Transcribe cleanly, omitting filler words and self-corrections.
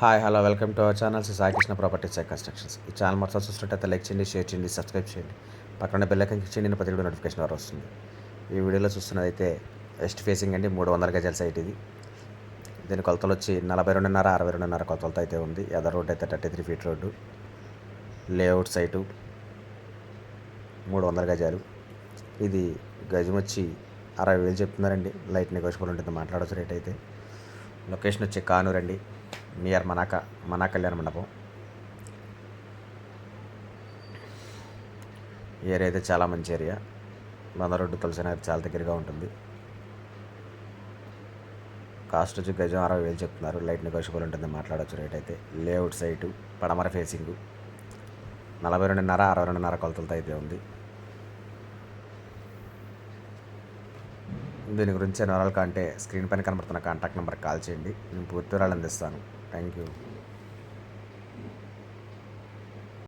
Hi hello welcome to our channel Sai Krishna properties and constructions. ఈ channel మొత్తం చూసినట్టయితే like చేయండి, షేర్ చేయండి, సబ్స్క్రైబ్ చేయండి. పక్కన బెల్ ఐకాన్ క్లిక్ చేయండి, నేను ప్రతి వీడియో నోటిఫికేషన్ ద్వారా వస్తుంది. ఈ వీడియోలో చూస్తున్నదైతే వెస్ట్ ఫేసింగ్ అండి, 300 గజాల సైట్ ఇది. దీని కొలతలు వచ్చి 42.5 62.5 కొలతలతో అయితే ఉంది. ఎదర్ రోడ్ అయితే 33 ఫీట్ రోడ్డు, లేఅవుట్ సైటు 300 గజాలు. ఇది గజం వచ్చి 60,000 చెప్తున్నారండి. లైట్ నెగోషియబుల్ ఉంటుంది, మాట్లాడవచ్చు రేట్ అయితే. లొకేషన్ వచ్చి కానూరు అండి, నియర్ మనా కళ్యాణ మండపం. ఏరియా అయితే చాలా మంచి ఏరియా. బంద రోడ్డు తులసినగర్ చాలా దగ్గరగా ఉంటుంది. కాస్ట్ వచ్చి గజం 60,000 చెప్తున్నారు. లైట్ నెగోషియబుల్ ఉంటుంది, మాట్లాడవచ్చు రేట్ అయితే. లేఅవుట్ సైటు పడమర ఫేసింగు 42.5 62.5 కొలతలతో అయితే ఉంది. దీని గురించి వివరాలు కంటే స్క్రీన్ పైన కనబడుతున్న కాంటాక్ట్ నెంబర్కి కాల్ చేయండి, నేను పూర్తి వివరాలు అందిస్తాను. Thank you.